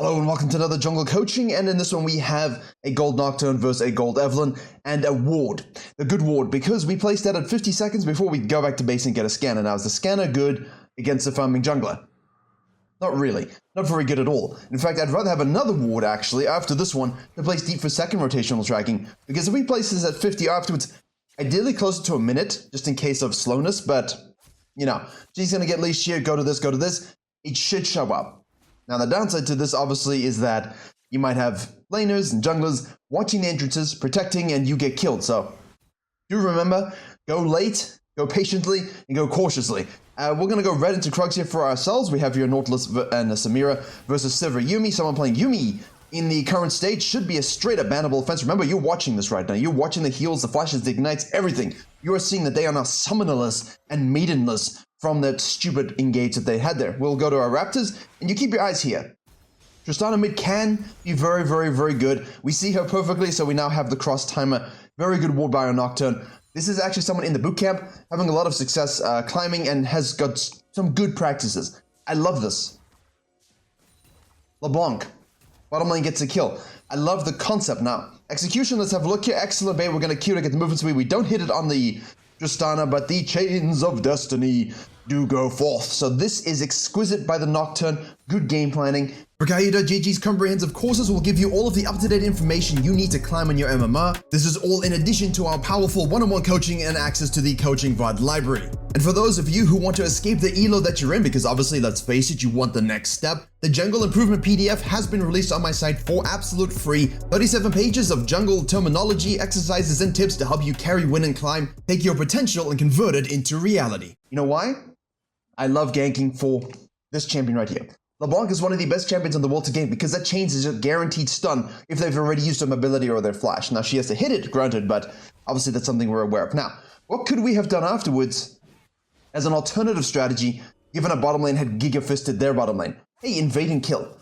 Hello and welcome to another jungle coaching, and in this one we have a gold Nocturne versus a gold Evelynn and a ward. The good ward, because we placed that at 50 seconds before we go back to base and get a scanner. Now is the scanner good against the farming jungler? Not really. Not very good at all. In fact, I'd rather have another ward actually after this one to place deep for second rotational tracking, because if we place this at 50 afterwards, ideally closer to a minute, just in case of slowness, but you know, she's going to get leashed here, go to this, it should show up. Now, the downside to this, obviously, is that you might have laners and junglers watching the entrances, protecting, and you get killed. So, do remember, go late, go patiently, and go cautiously. We're going to go red into Krugs here for ourselves. We have here Nautilus and Samira versus Sivir Yuumi. Someone playing Yuumi in the current stage should be a straight-up bannable offense. Remember, you're watching this right now. You're watching the heals, the flashes, the ignites, everything. You are seeing that they are now summonerless and maidenless from that stupid engage that they had there. We'll go to our Raptors, and you keep your eyes here. Tristana mid can be very, very, very good. We see her perfectly, so we now have the cross timer. Very good ward by our Nocturne. This is actually someone in the boot camp, having a lot of success climbing, and has got some good practices. I love this. LeBlanc. Bottom lane gets a kill. I love the concept now. Execution, let's have a look here. Excellent bait. We're going to queue to get the movement speed. We don't hit it on the Tristana, but the chains of destiny do go forth. So this is exquisite by the Nocturne. Good game planning. Virkayu.gg's comprehensive courses will give you all of the up-to-date information you need to climb on your MMR. This is all in addition to our powerful one-on-one coaching and access to the coaching VOD library. And for those of you who want to escape the elo that you're in, because obviously, let's face it, you want the next step, the Jungle Improvement PDF has been released on my site for absolute free. 37 pages of jungle terminology, exercises, and tips to help you carry, win, and climb, take your potential and convert it into reality. You know why? I love ganking for this champion right here. LeBlanc is one of the best champions in the world to gank because that chains is a guaranteed stun if they've already used their mobility or their flash. Now, she has to hit it, granted, but obviously that's something we're aware of. Now, what could we have done afterwards as an alternative strategy, given a bottom lane had Giga Fisted their bottom lane? Hey, invade and kill.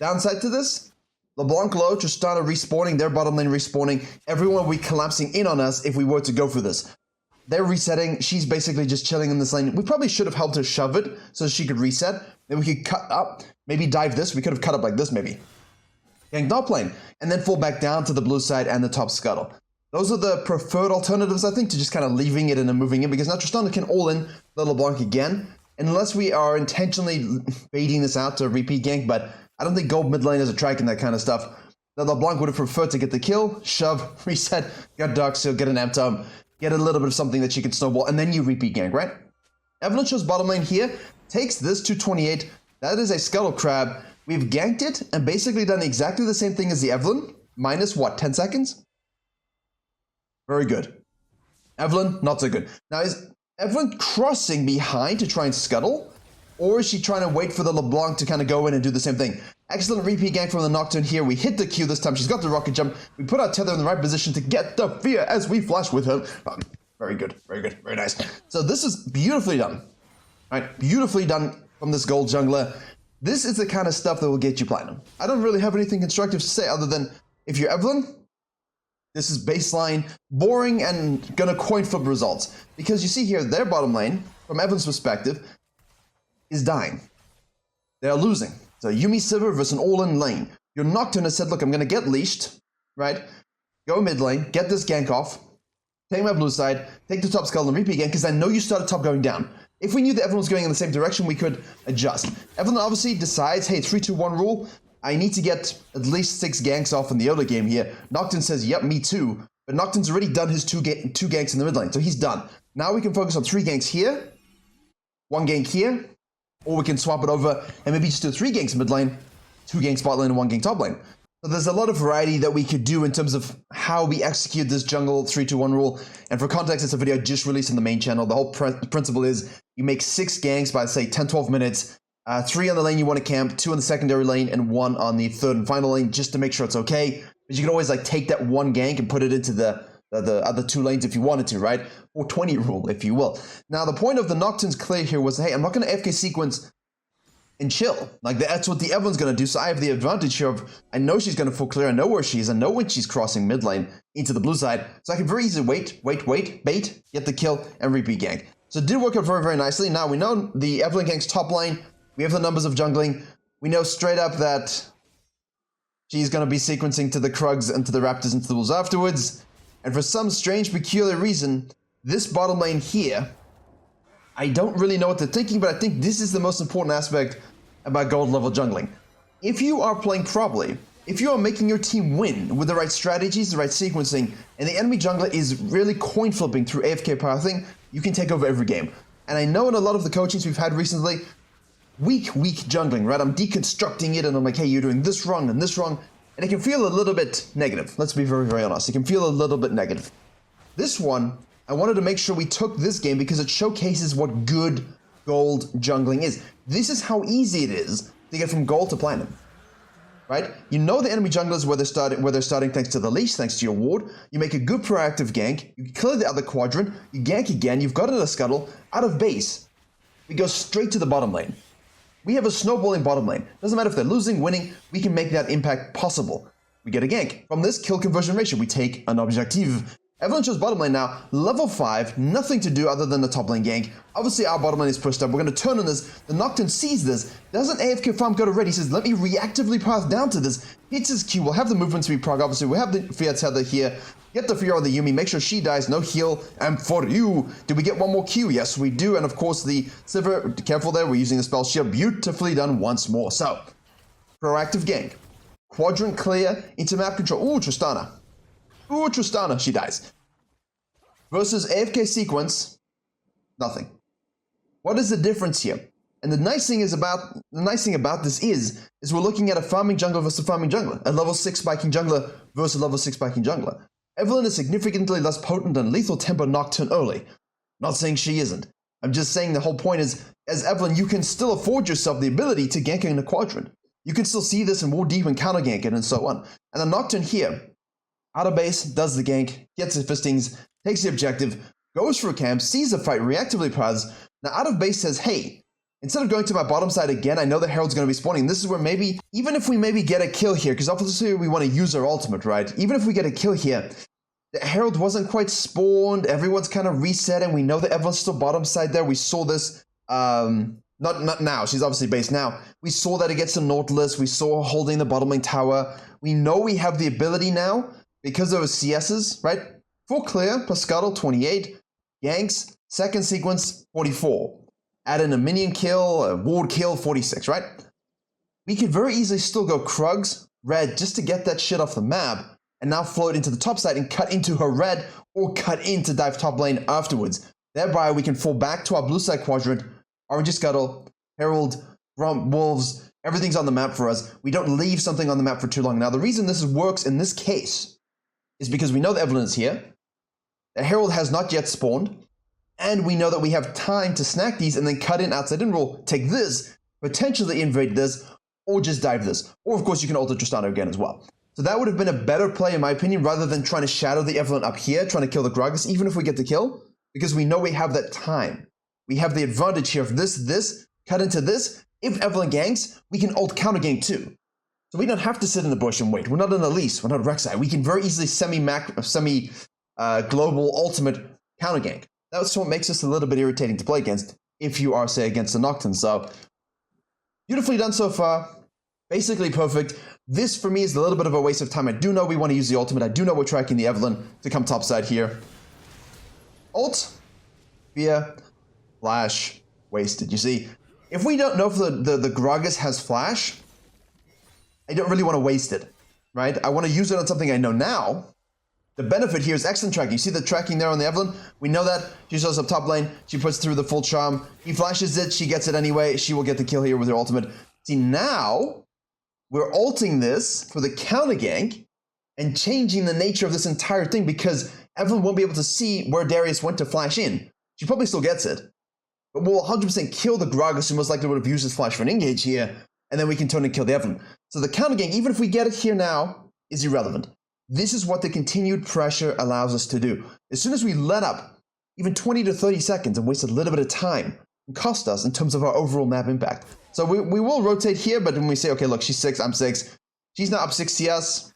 Downside to this, LeBlanc low, Tristana respawning, their bottom lane respawning, everyone will be collapsing in on us if we were to go for this. They're resetting, she's basically just chilling in this lane. We probably should have helped her shove it so she could reset. Then we could cut up, maybe dive this. We could have cut up like this maybe. Gank top lane, and then fall back down to the blue side and the top scuttle. Those are the preferred alternatives, I think, to just kind of leaving it and then moving in, because now Tristana can all in the LeBlanc again, unless we are intentionally baiting this out to repeat gank, but I don't think gold mid lane is attracting that kind of stuff. The LeBlanc would have preferred to get the kill, shove, reset, get Dark Seal, get an amp tome, get a little bit of something that she can snowball, and then you repeat gank, right? Evelynn shows bottom lane here, takes this to 28. That is a Scuttle Crab. We've ganked it and basically done exactly the same thing as the Evelynn, minus what, 10 seconds? Very good. Evelynn, not so good. Now, is Evelynn crossing behind to try and scuttle? Or is she trying to wait for the LeBlanc to kind of go in and do the same thing? Excellent repeat gank from the Nocturne here. We hit the Q this time. She's got the rocket jump. We put our tether in the right position to get the fear as we flash with her. Very good, very nice. So this is beautifully done. Right, beautifully done from this gold jungler. This is the kind of stuff that will get you platinum. I don't really have anything constructive to say other than if you're Evelynn, this is baseline, boring, and gonna coin flip results. Because you see here, their bottom lane, from Evelynn's perspective, is dying. They're losing. So Yuumi Sivir versus an all-in lane. Your Nocturne has said, look, I'm gonna get leashed, right? Go mid lane, get this gank off, take my blue side, take the top skull and repeat again, because I know you started top going down. If we knew that everyone was going in the same direction, we could adjust. Evelynn obviously decides, hey, 3-2-1 rule. I need to get at least 6 ganks off in the early game here. Nocturne says, yep, me too. But Nocturne's already done his two ganks in the mid lane, so he's done. Now we can focus on 3 ganks here, 1 gank here, or we can swap it over and maybe just do 3 ganks mid lane, 2 ganks bot lane, and 1 gank top lane. So there's a lot of variety that we could do in terms of how we execute this jungle 3-2-1 rule. And for context, it's a video I just released on the main channel. The whole principle is you make 6 ganks by, say, 10-12 minutes, 3 on the lane you want to camp, 2 on the secondary lane, and 1 on the third and final lane, just to make sure it's okay. But you can always like take that 1 gank and put it into the other 2 lanes if you wanted to, right? Or 20 rule, if you will. Now, the point of the Nocturne's clear here was, hey, I'm not going to AFK sequence and chill. Like, that's what the Evelynn's going to do. So I have the advantage here of, I know she's going to full clear. I know where she is. I know when she's crossing mid lane into the blue side. So I can very easily wait, bait, get the kill, and repeat gank. So it did work out very, very nicely. Now we know the Evelynn gank's top lane. We have the numbers of jungling. We know straight up that She's going to be sequencing to the Krugs and to the Raptors and to the Wolves afterwards. And for some strange, peculiar reason, this bottom lane here, I don't really know what they're thinking, but I think this is the most important aspect about gold level jungling. If you are playing properly, if you are making your team win with the right strategies, the right sequencing, and the enemy jungler is really coin flipping through AFK pathing, you can take over every game. And I know in a lot of the coachings we've had recently, weak jungling, right? I'm deconstructing it and I'm like, hey, you're doing this wrong and this wrong. And it can feel a little bit negative. Let's be very, very honest. It can feel a little bit negative. This one, I wanted to make sure we took this game because it showcases what good gold jungling is. This is how easy it is to get from gold to platinum, right? You know the enemy junglers where they're starting thanks to the leash, thanks to your ward. You make a good proactive gank. You clear the other quadrant. You gank again. You've got it a scuttle. Out of base, we go straight to the bottom lane. We have a snowballing bottom lane. Doesn't matter if they're losing, winning, we can make that impact possible. We get a gank. From this kill conversion ratio, we take an objective. Evelynn chose bottom lane now, level 5, nothing to do other than the top lane gank. Obviously our bottom lane is pushed up, we're going to turn on this. The Nocturne sees this, doesn't AFK farm go to ready, he says let me reactively path down to this, hits his Q, we'll have the movement speed prog, obviously we have the Fear Tether here, get the Fear on the Yuumi, make sure she dies, no heal, and for you, do we get one more Q? Yes we do, and of course the Sivir, careful there, we're using the spell shield, beautifully done once more. So, proactive gank, quadrant clear, into map control, ooh Tristana. Ooh, Tristana, she dies. Versus AFK sequence, nothing. What is the difference here? And the nice thing about this is we're looking at a farming jungler versus a farming jungler. A level 6 spiking jungler versus a level 6 spiking jungler. Evelynn is significantly less potent and lethal tempo Nocturne early. Not saying she isn't. I'm just saying the whole point is, as Evelynn, you can still afford yourself the ability to gank in a quadrant. You can still see this and more deep and counter gank it and so on. And the Nocturne here, out of base, does the gank, gets the fistings, takes the objective, goes for a camp, sees the fight, reactively paths. Now out of base says, hey, instead of going to my bottom side again, I know the Herald's going to be spawning. This is where maybe, even if we maybe get a kill here, because obviously we want to use our ultimate, right? Even if we get a kill here, the Herald wasn't quite spawned, everyone's kind of resetting. We know that everyone's still bottom side there. We saw this, not now, she's obviously base now. We saw that against the Nautilus. We saw her holding the bottom lane tower. We know we have the ability now, because of CS's, right? Full clear, Pascuttle 28, ganks, second sequence 44. Add in a minion kill, a ward kill 46, right? We could very easily still go Krugs, red, just to get that shit off the map, and now float into the top side and cut into her red, or cut in to dive top lane afterwards. Thereby we can fall back to our blue side quadrant, Orange Scuttle, Herald, Wolves, everything's on the map for us. We don't leave something on the map for too long. Now the reason this works in this case is because we know that Evelynn is here. The Herald has not yet spawned, and we know that we have time to snack these and then cut in outside in roll, take this, potentially invade this, or just dive this. Or of course you can alter Tristana again as well. So that would have been a better play in my opinion, rather than trying to shadow the Evelynn up here, trying to kill the Gragas, even if we get the kill, because we know we have that time. We have the advantage here of this, cut into this. If Evelynn ganks, we can ult counter gank too. So we don't have to sit in the bush and wait. We're not an Elise, we're not Rek'Sai. We can very easily global ultimate counter gank. That's what makes us a little bit irritating to play against if you are, say, against the Nocturne. So, beautifully done so far. Basically perfect. This, for me, is a little bit of a waste of time. I do know we want to use the ultimate. I do know we're tracking the Evelynn to come topside here. Ult, Fear, Flash, wasted. You see, if we don't know if the Gragas has Flash, I don't really want to waste it, right? I want to use it on something I know now. The benefit here is excellent tracking. You see the tracking there on the Evelynn? We know that. She shows up top lane. She puts through the full charm. He flashes it. She gets it anyway. She will get the kill here with her ultimate. See, now we're ulting this for the counter gank and changing the nature of this entire thing because Evelynn won't be able to see where Darius went to flash in. She probably still gets it. But we'll 100% kill the Gragas, who most likely would have used his flash for an engage here, and then we can turn and kill the Evelynn. So the counter gank, even if we get it here now, is irrelevant. This is what the continued pressure allows us to do. As soon as we let up even 20 to 30 seconds and waste a little bit of time, it cost us in terms of our overall map impact. So we will rotate here, but when we say, okay, look, she's 6, I'm 6. She's now up 6 CS,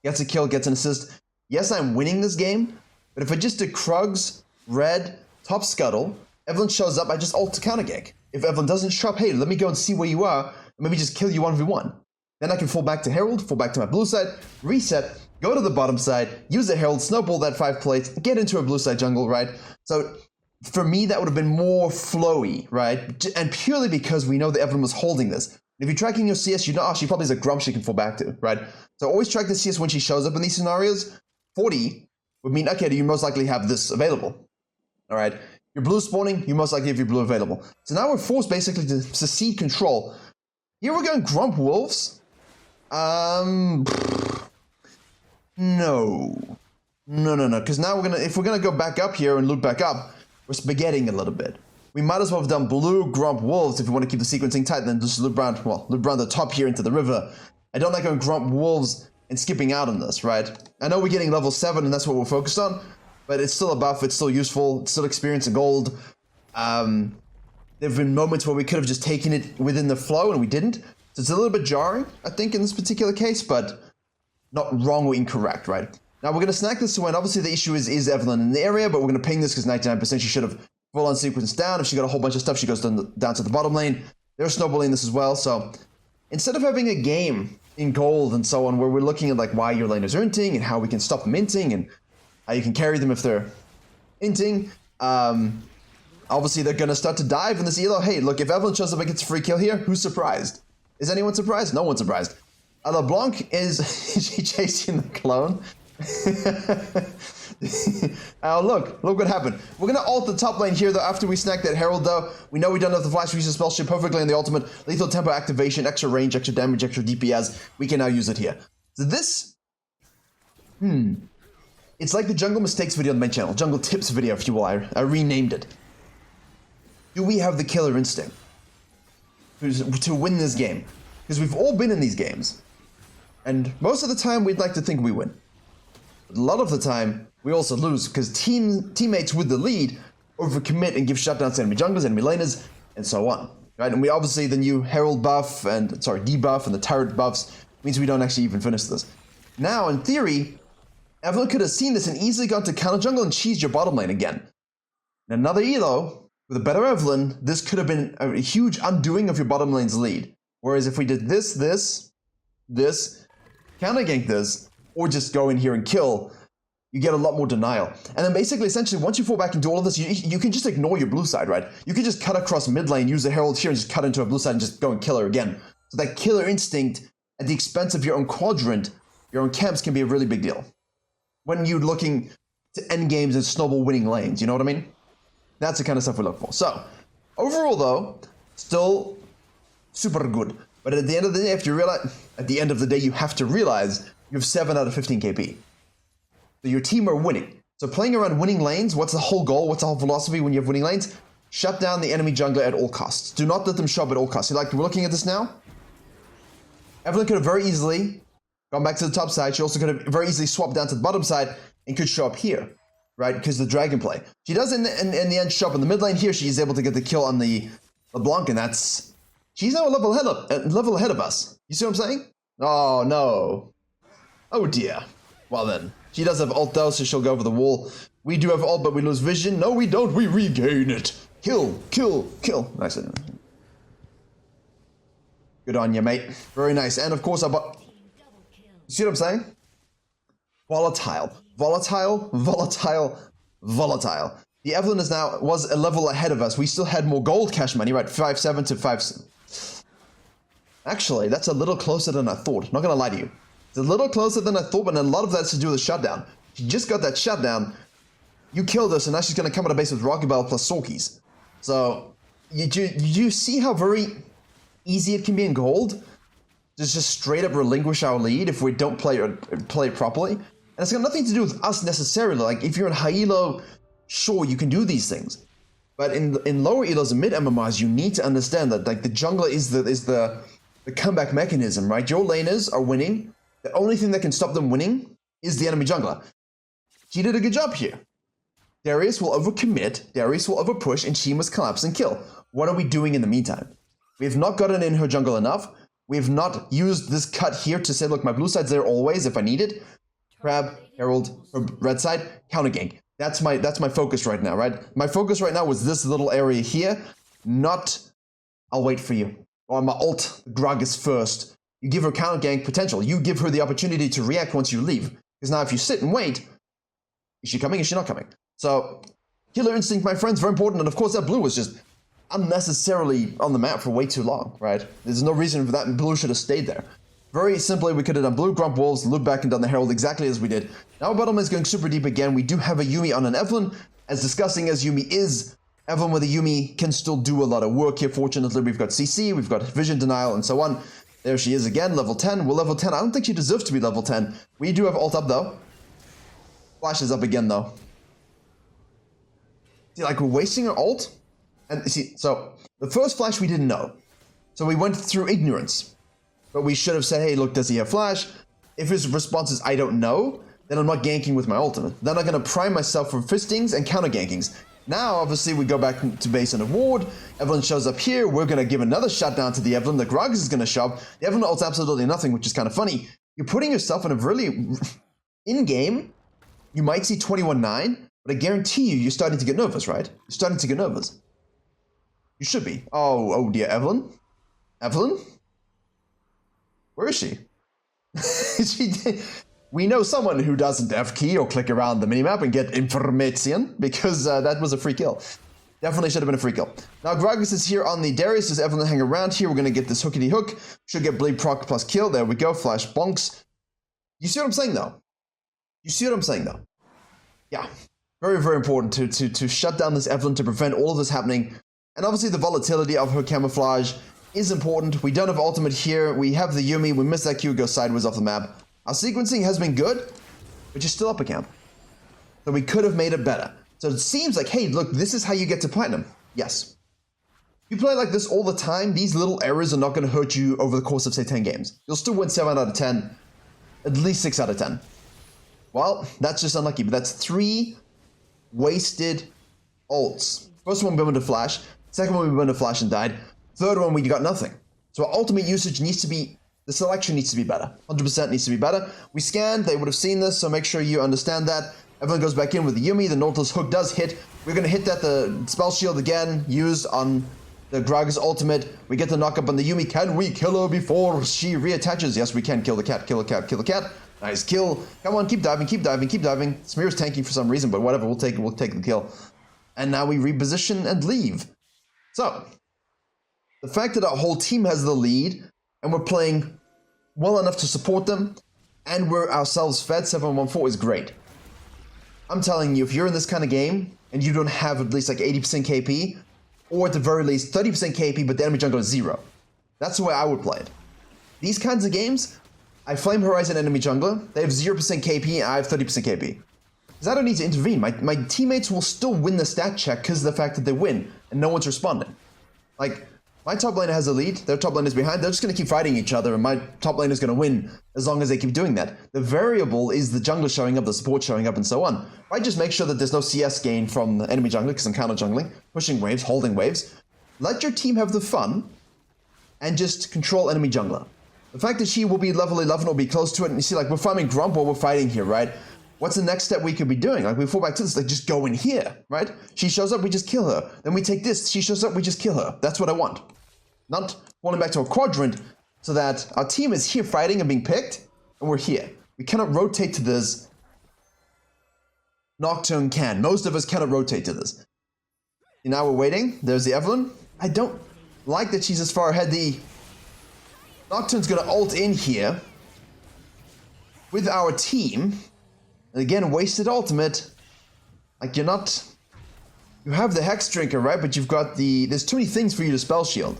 gets a kill, gets an assist. Yes, I'm winning this game, but if I just did Krugs, red, top scuttle, Evelynn shows up, I just ult to counter gank. If Evelynn doesn't show up, hey, let me go and see where you are, and maybe just kill you 1v1. Then I can fall back to Herald, fall back to my blue side, reset, go to the bottom side, use the Herald, snowball that 5 plates, get into a blue side jungle, right? So for me, that would have been more flowy, right? And purely because we know that Evelynn was holding this. If you're tracking your CS, you know, oh, she probably has a Grump she can fall back to, right? So always track the CS when she shows up in these scenarios. 40 would mean, okay, you most likely have this available, all right? Your blue spawning, you most likely have your blue available. So now we're forced basically to secede control. Here we're going Grump Wolves. No, because now if we're gonna go back up here and loop back up, we're spaghetting a little bit. We might as well have done blue Grump Wolves if we want to keep the sequencing tight, then just loop around the top here into the river. I don't like going Grump Wolves and skipping out on this, right? I know we're getting level 7 and that's what we're focused on, but it's still a buff, it's still useful, it's still experience and gold. There have been moments where we could have just taken it within the flow and we didn't. So it's a little bit jarring, I think, in this particular case, but not wrong or incorrect, right? Now we're going to snack this to win. Obviously the issue is Evelynn in the area, but we're going to ping this because 99% she should have full on sequence down. If she got a whole bunch of stuff, she goes down to the bottom lane. They're snowballing this as well. So instead of having a game in gold and so on, where we're looking at like why your laners are inting and how we can stop them inting and how you can carry them if they're inting, obviously they're going to start to dive in this elo. Hey, look, if Evelynn shows up and gets a free kill here, who's surprised? Is anyone surprised? No one's surprised. LeBlanc is she chasing the clone? Oh, look what happened. We're gonna ult the top lane here though after we snack that Herald though. We know we don't have the flash reset spell shit perfectly in the ultimate. Lethal tempo activation, extra range, extra damage, extra DPS. We can now use it here. So this, it's like the jungle mistakes video on my channel. Jungle tips video, if you will. I renamed it. Do we have the killer instinct to win this game? Because we've all been in these games. And most of the time we'd like to think we win. But a lot of the time we also lose because teammates with the lead overcommit and give shutdowns to enemy junglers, enemy laners, and so on. Right? And we obviously the new Herald buff and debuff and the turret buffs means we don't actually even finish this. Now in theory, Evelynn could have seen this and easily gone to counter jungle and cheesed your bottom lane again. In another elo, with a better Evelynn, this could have been a huge undoing of your bottom lane's lead. Whereas if we did this, counter gank this, or just go in here and kill, you get a lot more denial. And then basically, essentially, once you fall back into all of this, you can just ignore your blue side, right? You can just cut across mid lane, use the Herald here, and just cut into a blue side and just go and kill her again. So that killer instinct at the expense of your own quadrant, your own camps, can be a really big deal. When you're looking to end games and snowball winning lanes, you know what I mean? That's the kind of stuff we look for. So, overall though, still super good. But at the end of the day, you have to realize you have 7 out of 15 KP. So your team are winning. So playing around winning lanes, what's the whole goal? What's the whole philosophy when you have winning lanes? Shut down the enemy jungler at all costs. Do not let them show up at all costs. So like, we're looking at this now. Evelynn could have very easily gone back to the top side. She also could have very easily swapped down to the bottom side and could show up here, right? Because the dragon play. She does in the end show up in the mid lane here. She's able to get the kill on the LeBlanc, and that's... She's now a level ahead of us. You see what I'm saying? Oh, no. Oh, dear. Well, then. She does have ult, though, so she'll go over the wall. We do have ult, but we lose vision. No, we don't. We regain it. Kill, kill, kill. Nice. Good on you, mate. Very nice. And, of course, you see what I'm saying? Volatile. Volatile, volatile, volatile. The Evelynn was a level ahead of us. We still had more gold cash money, right? 5-7 to 5... Actually, that's a little closer than I thought. Not gonna lie to you. It's a little closer than I thought, but a lot of that's to do with the shutdown. She just got that shutdown. You killed her, so now she's gonna come out of base with Rocky Bell plus Sorkies. So, you see how very easy it can be in gold? Just straight up relinquish our lead if we don't play it properly. And it's got nothing to do with us necessarily. Like, if you're in high elo, sure, you can do these things. But in lower elos and mid MMRs, you need to understand that like the jungler is the comeback mechanism, right? Your laners are winning. The only thing that can stop them winning is the enemy jungler. She did a good job here. Darius will overcommit, Darius will overpush, and she must collapse and kill. What are we doing in the meantime? We have not gotten in her jungle enough. We have not used this cut here to say, look, my blue side's there always if I need it. Crab, Herald, red side, counter gank. That's my focus right now, right? My focus right now was this little area here, not I'll wait for you. Or my ult, Gragas first. you give her counter gank potential. You give her the opportunity to react once you leave. Because now if you sit and wait, is she coming? Is she not coming? So, killer instinct, my friends, very important. And of course, that blue was just unnecessarily on the map for way too long, right? There's no reason for that, and blue should have stayed there. Very simply, we could have done blue, Grump Wolves, loop back and done the Herald exactly as we did. Now our bottom is going super deep again. We do have a Yuumi on an Evelynn. As disgusting as Yuumi is, Evelynn with a Yuumi can still do a lot of work here. Fortunately, we've got CC, we've got Vision Denial, and so on. There she is again, level 10. We're level 10. I don't think she deserves to be level 10. We do have ult up, though. Flash is up again, though. See, like, we're wasting our ult. And see, so, the first flash we didn't know. So we went through ignorance. But we should have said, hey, look, does he have flash? If his response is, I don't know, then I'm not ganking with my ultimate. Then I'm going to prime myself for fistings and counter gankings. Now, obviously, we go back to base and a ward. Evelynn shows up here. We're going to give another shutdown to the Evelynn. The Groggs is going to show up. The Evelynn ults absolutely nothing, which is kind of funny. You're putting yourself in a really... In-game, you might see 21-9, but I guarantee you, you're starting to get nervous, right? You're starting to get nervous. You should be. Oh dear, Evelynn? Evelynn? Where is she? We know someone who doesn't F key or click around the minimap and get information, because that was a free kill. Definitely should have been a free kill. Now Gragas is here on the Darius. Does Evelynn hang around here? We're going to get this hookity hook. Should get bleed proc plus kill. There we go. Flash bonks. You see what I'm saying, though? You see what I'm saying, though? Yeah. Very, very important to shut down this Evelynn, to prevent all of this happening. And obviously the volatility of her camouflage is important. We don't have ultimate here. We have the Yuumi. We missed that Q, go sideways off the map. Our sequencing has been good, but you're still up a camp. So we could have made it better. So it seems like, hey, look, this is how you get to platinum. Yes. If you play like this all the time, these little errors are not going to hurt you over the course of, say, 10 games. You'll still win 7 out of 10, at least 6 out of 10. Well, that's just unlucky, but that's 3 wasted ults. First one we went to flash. Second one we went to flash and died. Third one we got nothing. So our ultimate usage needs to be, the selection needs to be better. 100% needs to be better. We scanned, they would have seen this, so make sure you understand that. Evelynn goes back in with the Yuumi, the Nautilus hook does hit. We're going to hit that, the spell shield again, used on the Gragas ultimate. We get the knock up on the Yuumi. Can we kill her before she reattaches? Yes, we can. Kill the cat, kill the cat, kill the cat. Nice kill. Come on, keep diving, keep diving, keep diving. Smear's tanking for some reason, but whatever, we'll take the kill. And now we reposition and leave. So, the fact that our whole team has the lead, and we're playing well enough to support them, and we're ourselves fed 7-1-4 is great. I'm telling you, if you're in this kind of game, and you don't have at least like 80% KP, or at the very least 30% KP, but the enemy jungle is 0. That's the way I would play it. These kinds of games, I Flame Horizon enemy jungler, they have 0% KP, and I have 30% KP. Because I don't need to intervene. My teammates will still win the stat check because of the fact that they win, and no one's responding. Like, my top laner has a lead, their top lane is behind, they're just going to keep fighting each other, and my top lane is going to win as long as they keep doing that. The variable is the jungler showing up, the support showing up, and so on. I just make sure that there's no CS gain from the enemy jungler, because I'm counter jungling, pushing waves, holding waves. Let your team have the fun, and just control enemy jungler. The fact that she will be level 11 or be close to it, and you see, like, we're farming Grump while we're fighting here, right? What's the next step we could be doing? Like, we fall back to this, like, just go in here, right? She shows up, we just kill her. Then we take this, she shows up, we just kill her. That's what I want. Not falling back to a quadrant, so that our team is here fighting and being picked, and we're here. We cannot rotate to this. Nocturne can. Most of us cannot rotate to this. And now we're waiting. There's the Evelynn. I don't like that she's as far ahead. The Nocturne's gonna ult in here with our team. And again, wasted ultimate. Like, you're not... You have the Hex Drinker, right? But you've got the... There's too many things for you to spell shield.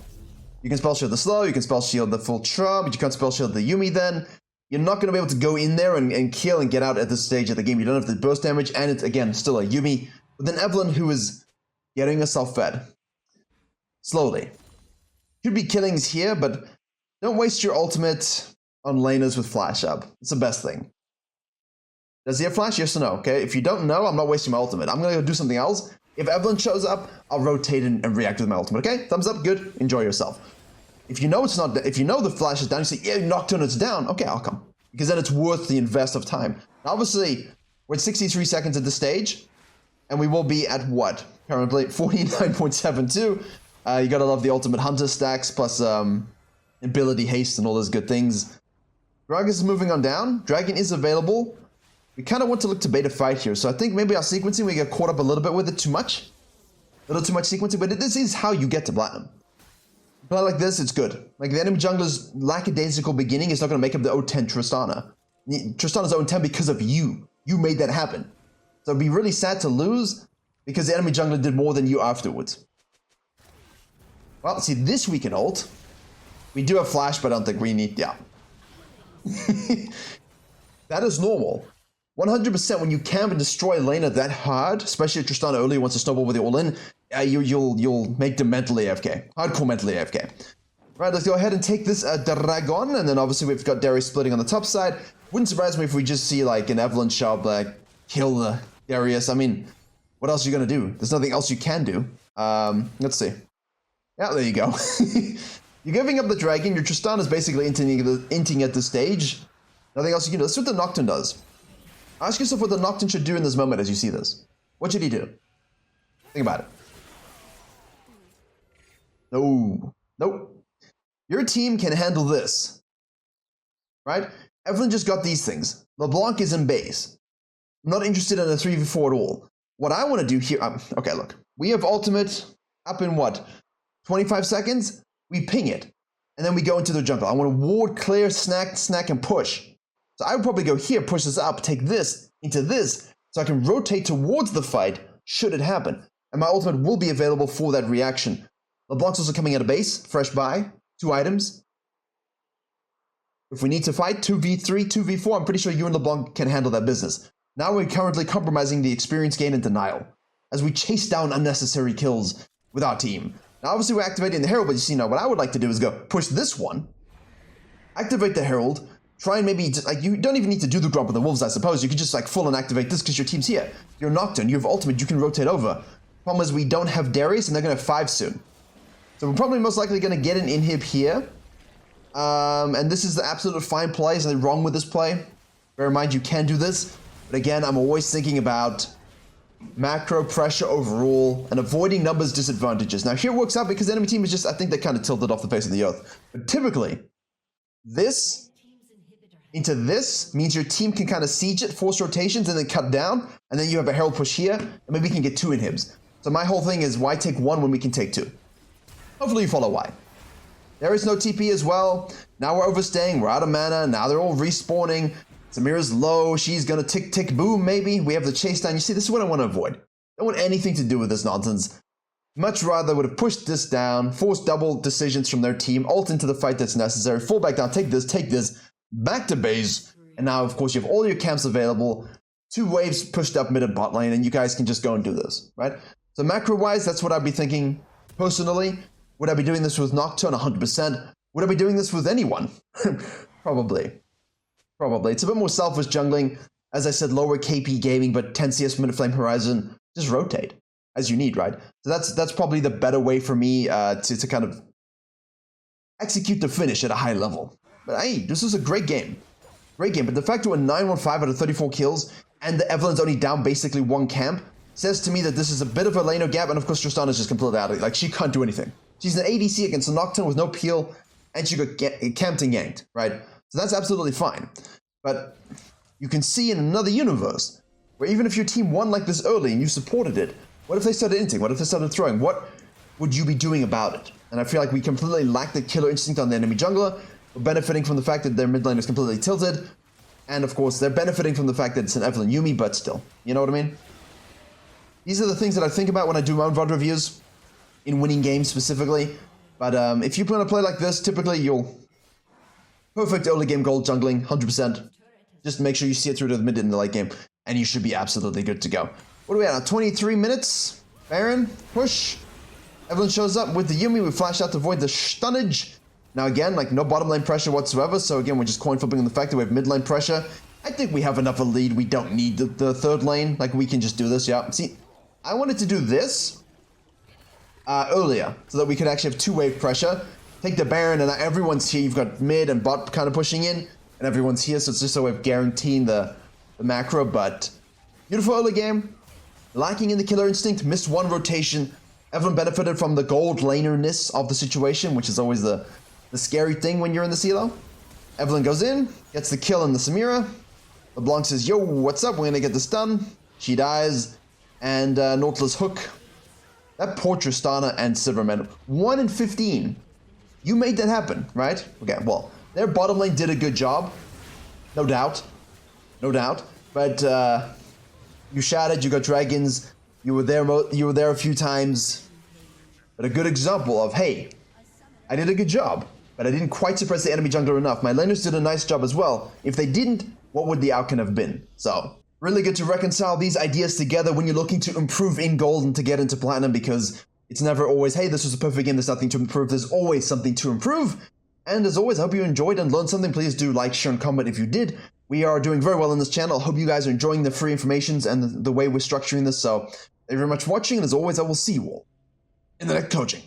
You can spell shield the slow, you can spell shield the full trub, but you can't spell shield the Yuumi then. You're not going to be able to go in there and kill and get out at this stage of the game. You don't have the burst damage, and it's, again, still a Yuumi. But then Evelynn, who is getting herself fed. Slowly. Could be killings here, but don't waste your ultimate on laners with flash up. It's the best thing. Does he have flash? Yes or no? Okay, if you don't know, I'm not wasting my ultimate. I'm going to go do something else. If Evelynn shows up, I'll rotate and react with my ultimate, okay? Thumbs up, good, enjoy yourself. If you know it's not, if you know the flash is down, you say, yeah, Nocturne, it's down, okay, I'll come. Because then it's worth the invest of time. Now, obviously, we're at 63 seconds at this stage, and we will be at what? Currently, 49.72. You gotta love the ultimate hunter stacks, plus ability haste and all those good things. Gragas is moving on down. Dragon is available. We kind of want to look to bait a fight here. So I think maybe our sequencing, we get caught up a little bit with it too much. A little too much sequencing, but this is how you get to platinum. Play like this, it's good. Like the enemy jungler's lackadaisical beginning is not going to make up the 0-10 Tristana. Tristana's 0-10 because of you. You made that happen. So it'd be really sad to lose because the enemy jungler did more than you afterwards. Well, see, this we can ult. We do have flash, but I don't think we need... Yeah. That is normal. 100% when you camp and destroy a laner that hard, especially if Tristana early wants to snowball with the all-in, you'll make them mentally AFK. Hardcore mentally AFK. Right, let's go ahead and take this Dragon, and then obviously we've got Darius splitting on the top side. Wouldn't surprise me if we just see like an Evelynn shop like kill the Darius. I mean, what else are you gonna do? There's nothing else you can do. Let's see. Yeah, there you go. You're giving up the dragon. Your Tristan is basically inting at this stage. Nothing else you can do. That's what the Nocturne does. Ask yourself what the Nocturne should do in this moment as you see this. What should he do? Think about it. No. Nope. Your team can handle this. Right? Evelynn just got these things. LeBlanc is in base. I'm not interested in a 3v4 at all. What I want to do here... okay, look. We have ultimate up in what? 25 seconds? We ping it. And then we go into the jungle. I want to ward, clear, snack, and push. So I would probably go here, push this up, take this into this, so I can rotate towards the fight should it happen. And my ultimate will be available for that reaction. LeBlanc's also coming out of base, fresh buy, 2 items. If we need to fight, 2v3, 2v4, I'm pretty sure you and LeBlanc can handle that business. Now we're currently compromising the experience gain and denial, as we chase down unnecessary kills with our team. Now obviously we're activating the Herald, but you see now what I would like to do is go push this one, activate the Herald, try and maybe, just, like, you don't even need to do the Grump of the Wolves, I suppose. You could just like full and activate this because your team's here. You're Nocturne, you have ultimate, you can rotate over. Problem is we don't have Darius and they're going to have 5 soon. So we're probably most likely going to get an inhib here. And this is the absolute fine play. Is nothing wrong with this play. Bear in mind you can do this. But again, I'm always thinking about macro pressure overall and avoiding numbers disadvantages. Now here it works out because the enemy team is just, I think they kind of tilted off the face of the earth. But typically, this into this means your team can kind of siege it, force rotations, and then cut down, and then you have a Herald push here, and maybe we can get 2 inhibs. So my whole thing is, why take 1 when we can take 2? Hopefully you follow why. There is no TP as well. Now we're overstaying, we're out of mana, now they're all respawning. Samira's low, she's gonna tick boom maybe. We have the chase down. You see, this is what I want to avoid. Don't want anything to do with this nonsense. Much rather would have pushed this down, forced double decisions from their team, ult into the fight that's necessary, fall back down, take this, back to base, and now of course you have all your camps available, 2 waves pushed up mid and bot lane, and you guys can just go and do this, right? So macro-wise, that's what I'd be thinking personally. Would I be doing this with Nocturne? 100%. Would I be doing this with anyone? Probably. It's a bit more selfish jungling. As I said, lower KP gaming, but 10 CS mid flame horizon. Just rotate as you need, right? So that's probably the better way for me to kind of execute the finish at a high level. But hey, this is a great game. Great game. But the fact that we're 9-1-5 out of 34 kills and the Evelynn's only down basically 1 camp says to me that this is a bit of a laner gap, and of course Tristana's just completely out of it. Like, she can't do anything. She's an ADC against a Nocturne with no peel, and she got camped and yanked, right? So that's absolutely fine. But you can see in another universe, where even if your team won like this early and you supported it, what if they started inting? What if they started throwing? What would you be doing about it? And I feel like we completely lack the killer instinct on the enemy jungler. We're benefiting from the fact that their mid lane is completely tilted. And of course, they're benefiting from the fact that it's an Evelynn Yuumi, but still. You know what I mean? These are the things that I think about when I do my own VOD reviews, in winning games specifically. But if you plan to play like this, typically you'll... Perfect early game gold jungling, 100%. Just make sure you see it through to the mid and the late game, and you should be absolutely good to go. What are we at now? 23 minutes. Baron, push. Evelynn shows up with the Yuumi. We flash out to avoid the stunnage. Now again, like no bottom lane pressure whatsoever, so again, we're just coin flipping on the fact that we have mid lane pressure. I think we have enough of a lead. We don't need the third lane. Like, we can just do this, yeah. See, I wanted to do this earlier, so that we could actually have 2-wave pressure. Take the Baron, and now everyone's here. You've got mid and bot kind of pushing in, and everyone's here, so it's just a way of guaranteeing the macro, but beautiful early game. Lacking in the killer instinct, missed 1 rotation. Evelynn benefited from the gold lanerness of the situation, which is always the the scary thing when you're in the silo. Evelynn goes in, gets the kill in the Samira. LeBlanc says, yo, what's up? We're gonna get this done. She dies, and Nautilus hook. That poor Tristana and Silverman, 1 in 15. You made that happen, right? Okay, well, their bottom lane did a good job. No doubt. No doubt. But you shattered, you got dragons, you were there a few times. But a good example of, hey, I did a good job, but I didn't quite suppress the enemy jungler enough. My laners did a nice job as well. If they didn't, what would the outcome have been? So, really good to reconcile these ideas together when you're looking to improve in gold and to get into platinum, because it's never always, hey, this was a perfect game, there's nothing to improve. There's always something to improve. And as always, I hope you enjoyed and learned something. Please do like, share, and comment if you did. We are doing very well on this channel. I hope you guys are enjoying the free informations and the way we're structuring this. So, thank you very much for watching, and as always, I will see you all in the next coaching.